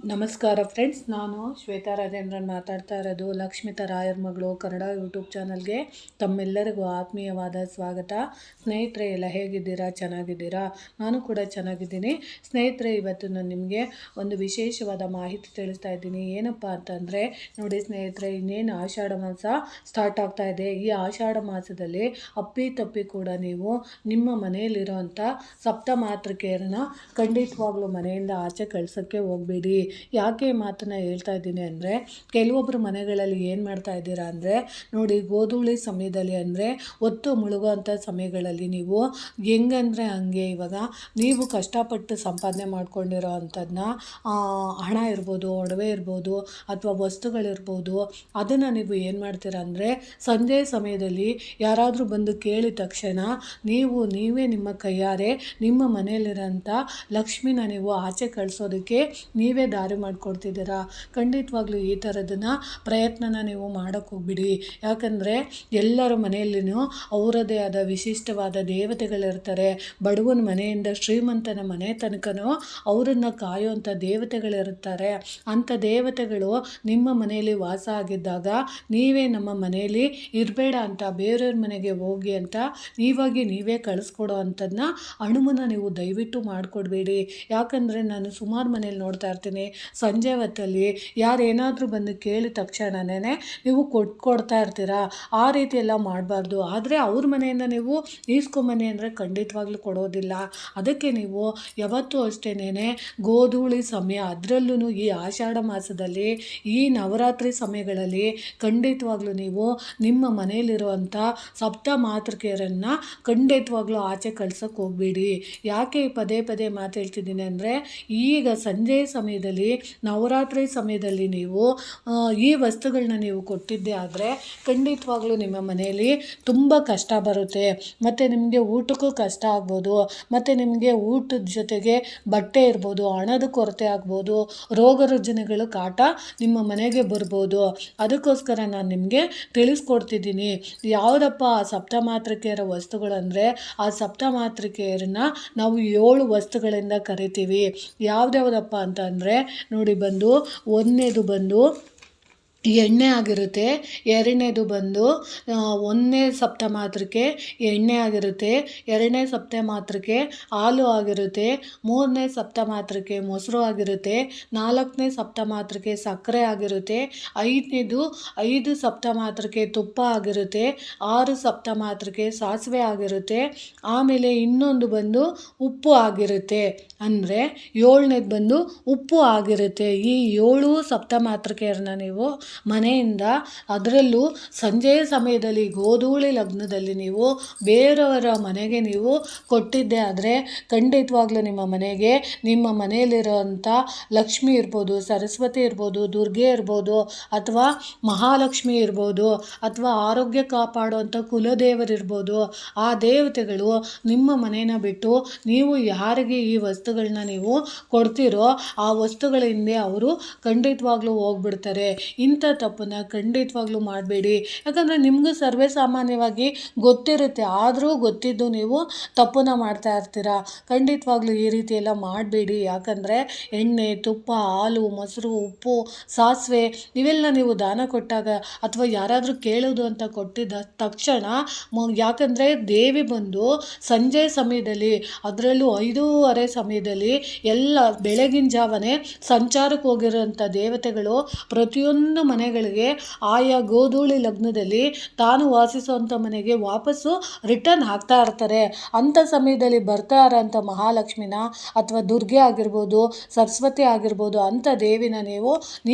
ನಮಸ್ಕಾರ ಫ್ರೆಂಡ್ಸ್, ನಾನು ಶ್ವೇತಾ ರಾಜೇಂದ್ರನ್ ಮಾತಾಡ್ತಾ ಇರೋದು ಲಕ್ಷ್ಮಿತಾ ರಾಯರ್ ಮಗಳು ಕನ್ನಡ ಯೂಟ್ಯೂಬ್ ಚಾನಲ್ಗೆ ತಮ್ಮೆಲ್ಲರಿಗೂ ಆತ್ಮೀಯವಾದ ಸ್ವಾಗತ. ಸ್ನೇಹಿತರೆ, ಎಲ್ಲ ಹೇಗಿದ್ದೀರಾ? ಚೆನ್ನಾಗಿದ್ದೀರಾ? ನಾನು ಕೂಡ ಚೆನ್ನಾಗಿದ್ದೀನಿ. ಸ್ನೇಹಿತರೆ, ಇವತ್ತು ನಾನು ನಿಮಗೆ ಒಂದು ವಿಶೇಷವಾದ ಮಾಹಿತಿ ತಿಳಿಸ್ತಾ ಇದ್ದೀನಿ. ಏನಪ್ಪ ಅಂತಂದರೆ, ನೋಡಿ ಸ್ನೇಹಿತರೆ, ಇನ್ನೇನು ಆಷಾಢ ಮಾಸ ಸ್ಟಾರ್ಟ್ ಆಗ್ತಾ ಇದೆ. ಈ ಆಷಾಢ ಮಾಸದಲ್ಲಿ ಅಪ್ಪಿ ಕೂಡ ನೀವು ನಿಮ್ಮ ಮನೆಯಲ್ಲಿರೋವಂಥ ಸಪ್ತಮಾತೃಕೆಯರನ್ನ ಖಂಡಿತವಾಗ್ಲೂ ಮನೆಯಿಂದ ಆಚೆ ಕಳ್ಸೋಕ್ಕೆ ಹೋಗಬೇಡಿ. ಯಾಕೆ ಮಾತನ್ನ ಹೇಳ್ತಾ ಇದ್ದೀನಿ ಅಂದರೆ, ಕೆಲವೊಬ್ಬರು ಮನೆಗಳಲ್ಲಿ ಏನು ಮಾಡ್ತಾ ಇದ್ದೀರಾ ಅಂದರೆ, ನೋಡಿ ಗೋಧೂಳಿ ಸಮಯದಲ್ಲಿ ಅಂದರೆ ಹೊತ್ತು ಮುಳುಗುವಂಥ ಸಮಯಗಳಲ್ಲಿ ನೀವು ಹೆಂಗಂದರೆ ಹಂಗೆ ಇವಾಗ ನೀವು ಕಷ್ಟಪಟ್ಟು ಸಂಪಾದನೆ ಮಾಡ್ಕೊಂಡಿರೋ ಅಂಥದ್ದನ್ನ ಹಣ ಇರ್ಬೋದು, ಒಡವೆ ಇರ್ಬೋದು, ಅಥವಾ ವಸ್ತುಗಳಿರ್ಬೋದು, ಅದನ್ನು ನೀವು ಏನು ಮಾಡ್ತೀರಾ ಅಂದರೆ ಸಂಜೆ ಸಮಯದಲ್ಲಿ ಯಾರಾದರೂ ಬಂದು ಕೇಳಿದ ತಕ್ಷಣ ನೀವೇ ನಿಮ್ಮ ಕೈಯಾರೆ ನಿಮ್ಮ ಮನೆಯಲ್ಲಿರೋಂಥ ಲಕ್ಷ್ಮಿನ ನೀವು ಆಚೆ ಕಳಿಸೋದಕ್ಕೆ ನೀವೇ ದಾರಿ ಮಾಡಿಕೊಡ್ತಿದ್ದೀರಾ. ಖಂಡಿತವಾಗ್ಲೂ ಈ ಥರದನ್ನ ಪ್ರಯತ್ನನ ನೀವು ಮಾಡೋಕ್ಕೆ ಹೋಗ್ಬಿಡಿ. ಯಾಕಂದರೆ ಎಲ್ಲರ ಮನೆಯಲ್ಲಿನೂ ಅವರದೇ ಆದ ವಿಶಿಷ್ಟವಾದ ದೇವತೆಗಳಿರ್ತಾರೆ. ಬಡವನ ಮನೆಯಿಂದ ಶ್ರೀಮಂತನ ಮನೆ ತನಕನೂ ಅವರನ್ನು ಕಾಯುವಂಥ ದೇವತೆಗಳಿರುತ್ತಾರೆ. ಅಂಥ ದೇವತೆಗಳು ನಿಮ್ಮ ಮನೆಯಲ್ಲಿ ವಾಸ ಆಗಿದ್ದಾಗ ನೀವೇ ನಮ್ಮ ಮನೆಯಲ್ಲಿ ಇರಬೇಡ ಅಂತ ಬೇರೆಯವ್ರ ಮನೆಗೆ ಹೋಗಿ ಅಂತ ನೀವೇ ಕಳಿಸ್ಕೊಡೋ ಅಂಥದ್ದನ್ನ ಅಣುಮನ ನೀವು ದಯವಿಟ್ಟು ಮಾಡಿಕೊಡ್ಬೇಡಿ. ಯಾಕಂದರೆ ನಾನು ಸುಮಾರು ಮನೇಲಿ ನೋಡ್ತಾ ಇರ್ತೀನಿ, ಸಂಜೆ ಹೊತ್ತಲ್ಲಿ ಯಾರೇನಾದರೂ ಬಂದು ಕೇಳಿದ ತಕ್ಷಣನೇ ನೀವು ಕೊಡ್ತಾ ಇರ್ತೀರಾ. ಆ ರೀತಿ ಎಲ್ಲ ಮಾಡಬಾರ್ದು. ಆದರೆ ಅವ್ರ ಮನೆಯಿಂದ ನೀವು ಈಸ್ಕೊಂಬನ್ನಿ ಅಂದರೆ ಖಂಡಿತವಾಗ್ಲೂ ಕೊಡೋದಿಲ್ಲ. ಅದಕ್ಕೆ ನೀವು ಯಾವತ್ತೂ ಅಷ್ಟೇನೆ ಗೋಧೂಳಿ ಸಮಯ, ಅದರಲ್ಲೂ ಈ ಆಷಾಢ ಮಾಸದಲ್ಲಿ ಈ ನವರಾತ್ರಿ ಸಮಯಗಳಲ್ಲಿ ಖಂಡಿತವಾಗ್ಲೂ ನೀವು ನಿಮ್ಮ ಮನೆಯಲ್ಲಿರುವಂಥ ಸಪ್ತ ಮಾತೃಕೆಯರನ್ನು ಖಂಡಿತವಾಗ್ಲೂ ಆಚೆ ಕಳ್ಸೋಕ್ಕೆ ಹೋಗಬೇಡಿ. ಯಾಕೆ ಪದೇ ಮಾತು ಹೇಳ್ತಿದ್ದೀನಿ ಅಂದರೆ, ಈಗ ಸಂಜೆ ಸಮಯದಲ್ಲಿ ನವರಾತ್ರಿ ಸಮಯದಲ್ಲಿ ನೀವು ಈ ವಸ್ತುಗಳನ್ನ ನೀವು ಕೊಟ್ಟಿದ್ದೆ ಆದರೆ ಖಂಡಿತವಾಗ್ಲೂ ನಿಮ್ಮ ಮನೆಯಲ್ಲಿ ತುಂಬ ಕಷ್ಟ ಬರುತ್ತೆ. ಮತ್ತು ನಿಮಗೆ ಊಟಕ್ಕೂ ಕಷ್ಟ ಆಗ್ಬೋದು, ಮತ್ತು ನಿಮಗೆ ಊಟದ ಜೊತೆಗೆ ಬಟ್ಟೆ ಇರ್ಬೋದು, ಹಣದ ಕೊರತೆ ಆಗ್ಬೋದು, ರೋಗ ರುಜಿನಗಳು ಕಾಟ ನಿಮ್ಮ ಮನೆಗೆ ಬರ್ಬೋದು. ಅದಕ್ಕೋಸ್ಕರ ನಾನು ನಿಮಗೆ ತಿಳಿಸ್ಕೊಡ್ತಿದ್ದೀನಿ. ಯಾವುದಪ್ಪ ಆ ಸಪ್ತಮಾತೃಕೆಯರ ವಸ್ತುಗಳಂದರೆ, ಆ ಸಪ್ತಮಾತೃಕೆಯರನ್ನ ನಾವು 7 ವಸ್ತುಗಳಿಂದ ಕರಿತೀವಿ. ಯಾವುದ್ಯಾವುದಪ್ಪ ಅಂತ ಅಂದರೆ, ನೋಡಿ ಬಂದು ಒಂದನೇದು ಬಂದು ಎಣ್ಣೆ ಆಗಿರುತ್ತೆ, ಎರಡನೇದು ಬಂದು ಒಂದನೇ ಸಪ್ತಮಾತೃಕೆ ಎಣ್ಣೆ ಆಗಿರುತ್ತೆ, ಎರಡನೇ ಸಪ್ತಮಾತೃಕೆ ಹಾಲು ಆಗಿರುತ್ತೆ, ಮೂರನೇ ಸಪ್ತಮಾತೃಕೆ ಮೊಸರು ಆಗಿರುತ್ತೆ, ನಾಲ್ಕನೇ ಸಪ್ತಮಾತೃಕೆ ಸಕ್ಕರೆ ಆಗಿರುತ್ತೆ, ಐದು ಸಪ್ತಮಾತೃಕೆ ತುಪ್ಪ ಆಗಿರುತ್ತೆ, 6 ಸಪ್ತಮಾತೃಕೆ ಸಾಸಿವೆ ಆಗಿರುತ್ತೆ, ಆಮೇಲೆ ಇನ್ನೊಂದು ಬಂದು ಉಪ್ಪು ಆಗಿರುತ್ತೆ. ಅಂದರೆ 7ನೇದು ಬಂದು ಉಪ್ಪು ಆಗಿರುತ್ತೆ. ಈ 7 ಸಪ್ತಮಾತೃಕೆಯರನ್ನ ನೀವು ಮನೆಯಿಂದ, ಅದರಲ್ಲೂ ಸಂಜೆಯ ಸಮಯದಲ್ಲಿ ಗೋಧೂಳಿ ಲಗ್ನದಲ್ಲಿ ನೀವು ಬೇರೆಯವರ ಮನೆಗೆ ನೀವು ಕೊಟ್ಟಿದ್ದೆ ಆದರೆ ಖಂಡಿತವಾಗ್ಲೂ ನಿಮ್ಮ ಮನೆಗೆ, ನಿಮ್ಮ ಮನೆಯಲ್ಲಿರೋವಂಥ ಲಕ್ಷ್ಮಿ ಇರ್ಬೋದು, ಸರಸ್ವತಿ ಇರ್ಬೋದು, ದುರ್ಗೆ ಇರ್ಬೋದು, ಅಥವಾ ಮಹಾಲಕ್ಷ್ಮಿ ಇರ್ಬೋದು, ಅಥವಾ ಆರೋಗ್ಯ ಕಾಪಾಡುವಂಥ ಕುಲದೇವರಿರ್ಬೋದು, ಆ ದೇವತೆಗಳು ನಿಮ್ಮ ಮನೇನ ಬಿಟ್ಟು ನೀವು ಯಾರಿಗೆ ಈ ವಸ್ತುಗಳನ್ನ ನೀವು ಕೊಡ್ತೀರೋ ಆ ವಸ್ತುಗಳ ಹಿಂದೆ ಅವರು ಖಂಡಿತವಾಗ್ಲೂ ಹೋಗ್ಬಿಡ್ತಾರೆ. ಇಂಥ ತಪ್ಪನ್ನು ಖಂಡಿತವಾಗ್ಲೂ ಮಾಡಬೇಡಿ. ಯಾಕಂದರೆ ನಿಮಗೂ ಸರ್ವೇ ಸಾಮಾನ್ಯವಾಗಿ ಗೊತ್ತಿರುತ್ತೆ, ಆದರೂ ಗೊತ್ತಿದ್ದು ನೀವು ತಪ್ಪನ್ನು ಮಾಡ್ತಾ ಇರ್ತೀರ. ಖಂಡಿತವಾಗ್ಲೂ ಈ ರೀತಿ ಎಲ್ಲ ಮಾಡಬೇಡಿ. ಯಾಕಂದರೆ ಎಣ್ಣೆ, ತುಪ್ಪ, ಹಾಲು, ಮೊಸರು, ಉಪ್ಪು, ಸಾಸಿವೆ ಇವೆಲ್ಲ ನೀವು ದಾನ ಕೊಟ್ಟಾಗ ಅಥವಾ ಯಾರಾದರೂ ಕೇಳೋದು ಅಂತ ಕೊಟ್ಟಿದ್ದ ತಕ್ಷಣ ಯಾಕಂದರೆ ದೇವಿ ಬಂದು ಸಂಜೆ ಸಮಯದಲ್ಲಿ, ಅದರಲ್ಲೂ 5:30 ಸಮಯದಲ್ಲಿ ಎಲ್ಲ ಬೆಳಗಿನ ಜಾವನೇ ಸಂಚಾರಕ್ಕೆ ಹೋಗಿರೋಂಥ ದೇವತೆಗಳು ಪ್ರತಿಯೊಂದು ಮನೆಗಳಿಗೆ ಆಯಾ ಗೋಧೂಳಿ ಲಗ್ನದಲ್ಲಿ ತಾನು ವಾಸಿಸುವಂಥ ಮನೆಗೆ ವಾಪಸ್ಸು ರಿಟರ್ನ್ ಆಗ್ತಾ ಇರ್ತಾರೆ. ಅಂಥ ಸಮಯದಲ್ಲಿ ಬರ್ತಾ ಇರೋಂಥ ಮಹಾಲಕ್ಷ್ಮಿನ ಅಥವಾ ದುರ್ಗೆ ಆಗಿರ್ಬೋದು, ಸರಸ್ವತಿ ಆಗಿರ್ಬೋದು, ಅಂಥ ದೇವಿನ ನೀವು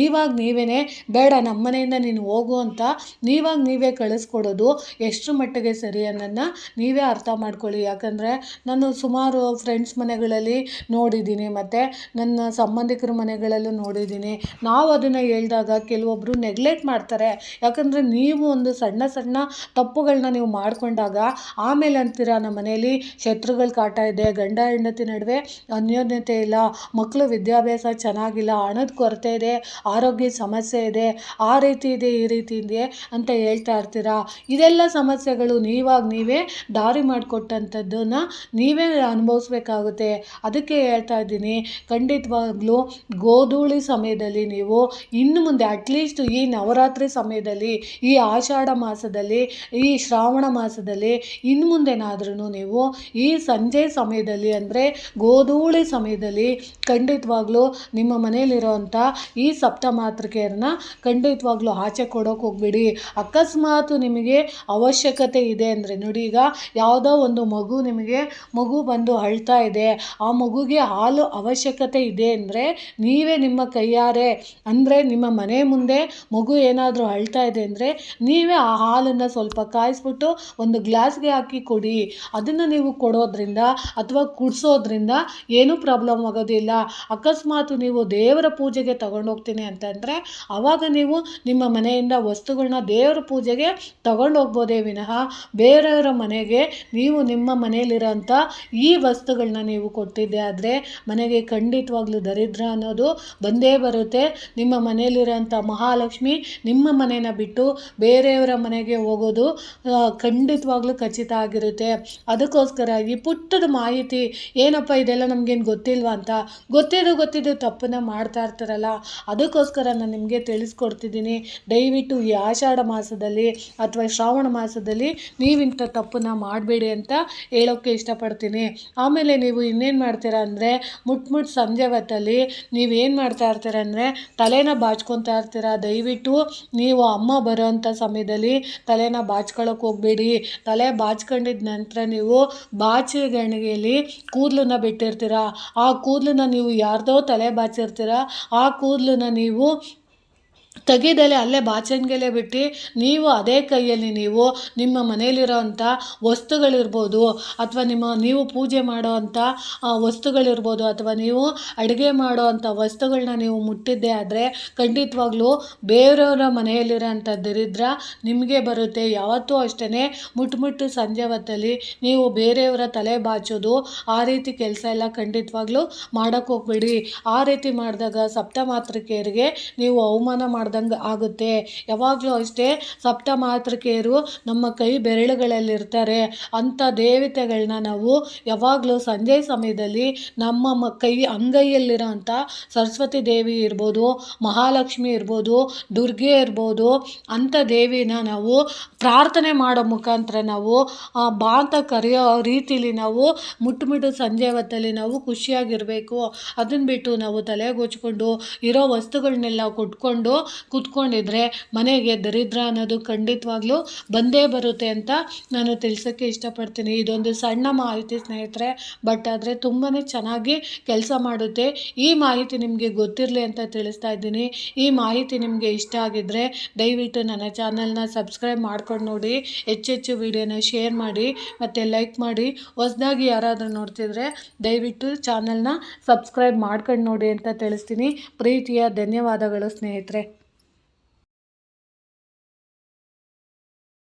ನೀವೇ ಬೇಡ ನಮ್ಮ ಮನೆಯಿಂದ ನೀನು ಹೋಗು ಅಂತ ನೀವೇ ಕಳಿಸ್ಕೊಡೋದು ಎಷ್ಟು ಮಟ್ಟಿಗೆ ಸರಿ ಅನ್ನೋದನ್ನ ನೀವೇ ಅರ್ಥ ಮಾಡ್ಕೊಳ್ಳಿ. ಯಾಕಂದರೆ ನಾನು ಸುಮಾರು ಫ್ರೆಂಡ್ಸ್ ಮನೆಗಳಲ್ಲಿ ನೋಡಿದ್ದೀನಿ, ಮತ್ತು ನನ್ನ ಸಂಬಂಧಿಕರ ಮನೆಗಳಲ್ಲೂ ನೋಡಿದ್ದೀನಿ. ನಾವು ಅದನ್ನು ಹೇಳಿದಾಗ ಕೆಲವೊಬ್ಬರು ಒಬ್ಬರು ನೆಗ್ಲೆಕ್ಟ್ ಮಾಡ್ತಾರೆ. ಯಾಕಂದರೆ ನೀವು ಒಂದು ಸಣ್ಣ ಸಣ್ಣ ತಪ್ಪುಗಳನ್ನ ನೀವು ಮಾಡಿಕೊಂಡಾಗ ಆಮೇಲೆ ಅಂತೀರ ನಮ್ಮ ಮನೇಲಿ ಶತ್ರುಗಳ ಕಾಟ ಇದೆ, ಗಂಡ ಹೆಂಡತಿ ನಡುವೆ ಅನ್ಯೋನ್ಯತೆ ಇಲ್ಲ, ಮಕ್ಕಳು ವಿದ್ಯಾಭ್ಯಾಸ ಚೆನ್ನಾಗಿಲ್ಲ, ಹಣದ ಕೊರತೆ ಇದೆ, ಆರೋಗ್ಯ ಸಮಸ್ಯೆ ಇದೆ, ಆ ರೀತಿ ಇದೆ ಈ ರೀತಿ ಇದೆ ಅಂತ ಹೇಳ್ತಾ ಇರ್ತೀರಾ. ಇದೆಲ್ಲ ಸಮಸ್ಯೆಗಳು ನೀವೇ ದಾರಿ ಮಾಡಿಕೊಟ್ಟಂಥದ್ದನ್ನು ನೀವೇ ಅನುಭವಿಸ್ಬೇಕಾಗುತ್ತೆ. ಅದಕ್ಕೆ ಹೇಳ್ತಾ ಇದ್ದೀನಿ, ಖಂಡಿತವಾಗ್ಲೂ ಗೋಧೂಳಿ ಸಮಯದಲ್ಲಿ ನೀವು ಇನ್ನು ಮುಂದೆ ಅಟ್ಲೀಸ್ಟ್ ಈ ನವರಾತ್ರಿ ಸಮಯದಲ್ಲಿ, ಈ ಆಷಾಢ ಮಾಸದಲ್ಲಿ, ಈ ಶ್ರಾವಣ ಮಾಸದಲ್ಲಿ ಇನ್ನು ಮುಂದೆನಾದ್ರೂ ನೀವು ಈ ಸಂಜೆ ಸಮಯದಲ್ಲಿ ಅಂದರೆ ಗೋಧೂಳಿ ಸಮಯದಲ್ಲಿ ಖಂಡಿತವಾಗ್ಲೂ ನಿಮ್ಮ ಮನೆಯಲ್ಲಿರೋವಂಥ ಈ ಸಪ್ತಮಾತೃಕೆಯರನ್ನ ಖಂಡಿತವಾಗ್ಲೂ ಆಚೆ ಕೊಡೋಕೆ ಹೋಗ್ಬೇಡಿ. ಅಕಸ್ಮಾತ್ ನಿಮಗೆ ಅವಶ್ಯಕತೆ ಇದೆ ಅಂದರೆ ನೋಡಿ, ಈಗ ಯಾವುದೋ ಒಂದು ಮಗು ಬಂದು ಅಳ್ತಾ ಇದೆ, ಆ ಮಗುಗೆ ಹಾಲು ಅವಶ್ಯಕತೆ ಇದೆ ಅಂದರೆ ನೀವೇ ನಿಮ್ಮ ಕೈಯಾರೆ ಅಂದರೆ ನಿಮ್ಮ ಮನೆ ಮುಂದೆ ಮಗು ಏನಾದರೂ ಅಳ್ತಾ ಇದೆ ಅಂದರೆ ನೀವೇ ಆ ಹಾಲನ್ನು ಸ್ವಲ್ಪ ಕಾಯಿಸ್ಬಿಟ್ಟು ಒಂದು ಗ್ಲಾಸ್ಗೆ ಹಾಕಿ ಕೊಡಿ. ಅದನ್ನು ನೀವು ಕೊಡೋದ್ರಿಂದ ಅಥವಾ ಕುಡಿಸೋದ್ರಿಂದ ಏನೂ ಪ್ರಾಬ್ಲಮ್ ಆಗೋದಿಲ್ಲ. ಅಕಸ್ಮಾತ್ ನೀವು ದೇವರ ಪೂಜೆಗೆ ತಗೊಂಡೋಗ್ತೀನಿ ಅಂತಂದರೆ ಆವಾಗ ನೀವು ನಿಮ್ಮ ಮನೆಯಿಂದ ವಸ್ತುಗಳನ್ನ ದೇವರ ಪೂಜೆಗೆ ತಗೊಂಡೋಗ್ಬೋದೇ ವಿನಃ ಬೇರೆಯವರ ಮನೆಗೆ ನೀವು ನಿಮ್ಮ ಮನೆಯಲ್ಲಿರೋಂಥ ಈ ವಸ್ತುಗಳನ್ನ ನೀವು ಕೊಟ್ಟಿದ್ದೆ ಆದರೆ ಮನೆಗೆ ಖಂಡಿತವಾಗ್ಲೂ ದರಿದ್ರ ಅನ್ನೋದು ಬಂದೇ ಬರುತ್ತೆ. ನಿಮ್ಮ ಮನೆಯಲ್ಲಿರೋಂಥ ಮಹಾಲಕ್ಷ್ಮಿ ನಿಮ್ಮ ಮನೆನ ಬಿಟ್ಟು ಬೇರೆಯವರ ಮನೆಗೆ ಹೋಗೋದು ಖಂಡಿತವಾಗ್ಲೂ ಖಚಿತ ಆಗಿರುತ್ತೆ. ಅದಕ್ಕೋಸ್ಕರ ಈ ಪುಟ್ಟದ ಮಾಹಿತಿ ಏನಪ್ಪ ಇದೆಲ್ಲ ನಮಗೇನು ಗೊತ್ತಿಲ್ವಾ ಅಂತ ಗೊತ್ತಿದ್ದು ತಪ್ಪನ್ನು ಮಾಡ್ತಾ ಇರ್ತಾರಲ್ಲ, ಅದಕ್ಕೋಸ್ಕರ ನಾನು ನಿಮಗೆ ತಿಳಿಸ್ಕೊಡ್ತಿದ್ದೀನಿ. ದಯವಿಟ್ಟು ಈ ಆಷಾಢ ಮಾಸದಲ್ಲಿ ಅಥವಾ ಶ್ರಾವಣ ಮಾಸದಲ್ಲಿ ನೀವಿಂಥ ತಪ್ಪನ್ನು ಮಾಡಬೇಡಿ ಅಂತ ಹೇಳೋಕ್ಕೆ ಇಷ್ಟಪಡ್ತೀನಿ. ಆಮೇಲೆ ನೀವು ಇನ್ನೇನು ಮಾಡ್ತೀರಾ ಅಂದರೆ ಮುಟ್ಟು ಸಂಜೆ ಹೊತ್ತಲ್ಲಿ ನೀವೇನು ಮಾಡ್ತಾ ಇರ್ತೀರ ಅಂದರೆ ತಲೆನ ಬಾಚ್ಕೊತಾ ಇರ್ತೀರ. ದಯವಿಟ್ಟು ನೀವು ಅಮ್ಮ ಬರೋವಂಥ ಸಮಯದಲ್ಲಿ ತಲೆನ ಬಾಚ್ಕೊಳ್ಳೋಕೆ ಹೋಗಬೇಡಿ. ತಲೆ ಬಾಚ್ಕೊಂಡಿದ್ದ ನಂತರ ನೀವು ಬಾಚಿಗಣಿಗೆಯಲ್ಲಿ ಕೂದಲನ್ನ ಬಿಟ್ಟಿರ್ತೀರ. ಆ ಕೂದಲನ್ನ ನೀವು ಯಾರ್ದೋ ತಲೆ ಬಾಚಿರ್ತೀರ, ಆ ಕೂದಲನ್ನ ನೀವು ತೆಗೆದಲೆ ಅಲ್ಲೇ ಬಾಚಣಿಗೆಲೆ ಬಿಟ್ಟು ನೀವು ಅದೇ ಕೈಯಲ್ಲಿ ನೀವು ನಿಮ್ಮ ಮನೆಯಲ್ಲಿರೋವಂಥ ವಸ್ತುಗಳಿರ್ಬೋದು ಅಥವಾ ನೀವು ಪೂಜೆ ಮಾಡೋವಂಥ ವಸ್ತುಗಳಿರ್ಬೋದು ಅಥವಾ ನೀವು ಅಡುಗೆ ಮಾಡೋವಂಥ ವಸ್ತುಗಳನ್ನ ನೀವು ಮುಟ್ಟಿದ್ದೇ ಆದರೆ ಖಂಡಿತವಾಗ್ಲೂ ಬೇರೆಯವರ ಮನೆಯಲ್ಲಿರೋಂಥ ದರಿದ್ರ ನಿಮಗೆ ಬರುತ್ತೆ. ಯಾವತ್ತೂ ಅಷ್ಟೇ ಮುಟ್ಟು ಸಂಜೆ ಹೊತ್ತಲ್ಲಿ ನೀವು ಬೇರೆಯವರ ತಲೆ ಬಾಚೋದು ಆ ರೀತಿ ಕೆಲಸ ಎಲ್ಲ ಖಂಡಿತವಾಗ್ಲೂ ಮಾಡೋಕ್ಕೆ ಹೋಗ್ಬೇಡಿ. ಆ ರೀತಿ ಮಾಡಿದಾಗ ಸಪ್ತಮಾತೃಕೆಯರಿಗೆ ನೀವು ಅವಮಾನ ಮಾಡ್ದಂಗೆ ಆಗುತ್ತೆ. ಯಾವಾಗಲೂ ಅಷ್ಟೇ ಸಪ್ತಮಾತೃಕೆಯರು ನಮ್ಮ ಕೈ ಬೆರಳುಗಳಲ್ಲಿರ್ತಾರೆ. ಅಂಥ ದೇವತೆಗಳನ್ನ ನಾವು ಯಾವಾಗಲೂ ಸಂಜೆ ಸಮಯದಲ್ಲಿ ನಮ್ಮ ಕೈ ಅಂಗೈಯಲ್ಲಿರೋಂಥ ಸರಸ್ವತಿ ದೇವಿ ಇರ್ಬೋದು, ಮಹಾಲಕ್ಷ್ಮಿ ಇರ್ಬೋದು, ದುರ್ಗೆ ಇರ್ಬೋದು, ಅಂಥ ದೇವಿನ ನಾವು ಪ್ರಾರ್ಥನೆ ಮಾಡೋ ಮುಖಾಂತರ ನಾವು ಬಾ ಅಂತ ಕರೆಯೋ ರೀತಿಲಿ ನಾವು ಮುಟ್ಟು ಸಂಜೆ ಹೊತ್ತಲ್ಲಿ ನಾವು ಖುಷಿಯಾಗಿರಬೇಕು. ಅದನ್ನು ಬಿಟ್ಟು ನಾವು ತಲೆಗೊಚ್ಕೊಂಡು ಇರೋ ವಸ್ತುಗಳನ್ನೆಲ್ಲ ಕೊಟ್ಕೊಂಡು ಕೂತ್ಕೊಂಡಿದ್ರೆ ಮನೆಗೆ ದರಿದ್ರ ಅನ್ನೋದು ಖಂಡಿತವಾಗ್ಲೂ ಬಂದೇ ಬರುತ್ತೆ ಅಂತ ನಾನು ತಿಳಿಸೋಕ್ಕೆ ಇಷ್ಟಪಡ್ತೀನಿ. ಇದೊಂದು ಸಣ್ಣ ಮಾಹಿತಿ ಸ್ನೇಹಿತರೆ, ಬಟ್ ಆದರೆ ತುಂಬಾ ಚೆನ್ನಾಗಿ ಕೆಲಸ ಮಾಡುತ್ತೆ. ಈ ಮಾಹಿತಿ ನಿಮಗೆ ಗೊತ್ತಿರಲಿ ಅಂತ ತಿಳಿಸ್ತಾ ಇದ್ದೀನಿ. ಈ ಮಾಹಿತಿ ನಿಮಗೆ ಇಷ್ಟ ಆಗಿದ್ದರೆ ದಯವಿಟ್ಟು ನನ್ನ ಚಾನಲ್ನ ಸಬ್ಸ್ಕ್ರೈಬ್ ಮಾಡ್ಕೊಂಡು ನೋಡಿ, ಹೆಚ್ಚೆಚ್ಚು ವಿಡಿಯೋನ ಶೇರ್ ಮಾಡಿ ಮತ್ತು ಲೈಕ್ ಮಾಡಿ. ಹೊಸದಾಗಿ ಯಾರಾದರೂ ನೋಡ್ತಿದ್ರೆ ದಯವಿಟ್ಟು ಚಾನಲ್ನ ಸಬ್ಸ್ಕ್ರೈಬ್ ಮಾಡ್ಕೊಂಡು ನೋಡಿ ಅಂತ ತಿಳಿಸ್ತೀನಿ. ಪ್ರೀತಿಯ ಧನ್ಯವಾದಗಳು ಸ್ನೇಹಿತರೆ.